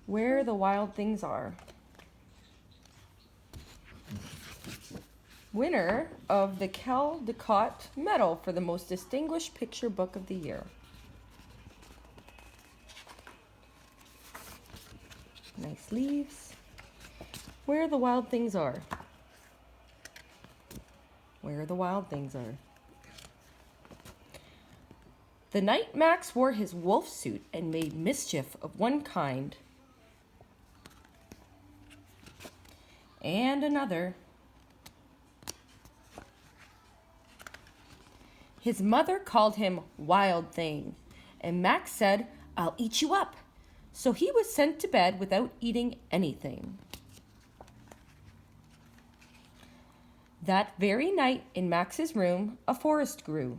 Where the Wild Things Are. Winner of the Caldecott Medal for the most distinguished picture book of the year. Nice leaves. Where the Wild Things Are. Where the Wild Things Are. The night Max wore his wolf suit and made mischief of one kind and another, his mother called him Wild Thing, and Max said, "I'll eat you up." So he was sent to bed without eating anything. That very night in Max's room, a forest grew.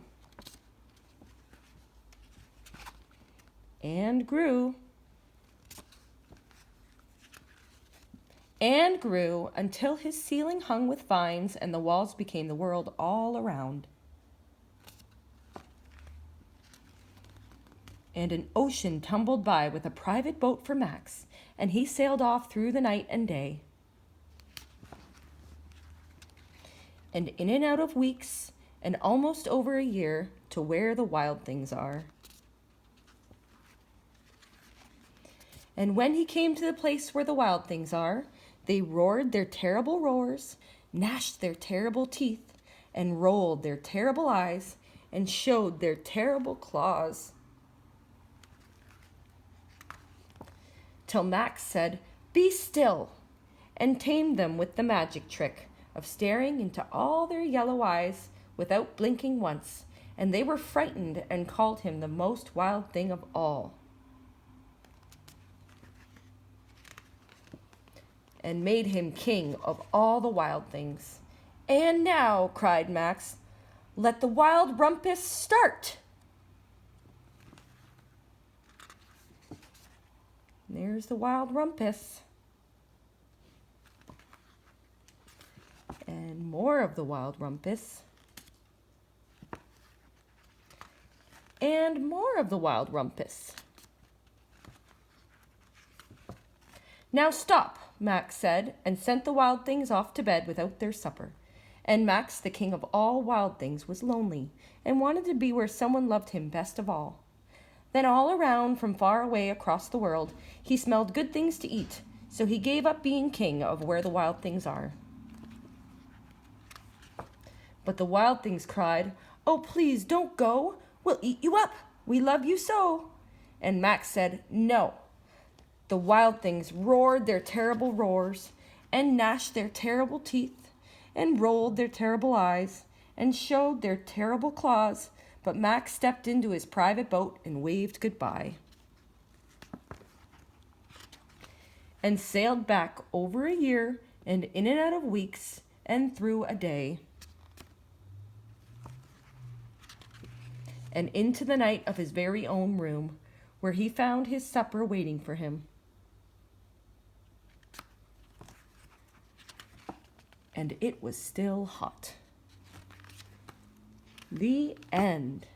And grew. And grew until his ceiling hung with vines and the walls became the world all around. And an ocean tumbled by with a private boat for Max, and he sailed off through the night and day. And in and out of weeks, and almost over a year, to where the wild things are. And when he came to the place where the wild things are, they roared their terrible roars, gnashed their terrible teeth, and rolled their terrible eyes, and showed their terrible claws. Till Max said, "Be still," and tamed them with the magic trick of staring into all their yellow eyes without blinking once, and they were frightened and called him the most wild thing of all. And made him king of all the wild things. "And now," cried Max, "let the wild rumpus start." There's the wild rumpus. And more of the wild rumpus. And more of the wild rumpus. "Now stop," Max said, and sent the wild things off to bed without their supper. And Max, the king of all wild things, was lonely and wanted to be where someone loved him best of all. Then all around, from far away across the world, he smelled good things to eat, so he gave up being king of where the wild things are. But the wild things cried, "Oh, please don't go. We'll eat you up. We love you so." And Max said, "No." The wild things roared their terrible roars, and gnashed their terrible teeth, and rolled their terrible eyes, and showed their terrible claws, but Max stepped into his private boat and waved goodbye. And sailed back over a year, and in and out of weeks, and through a day. And into the night of his very own room, where he found his supper waiting for him. And it was still hot. The end.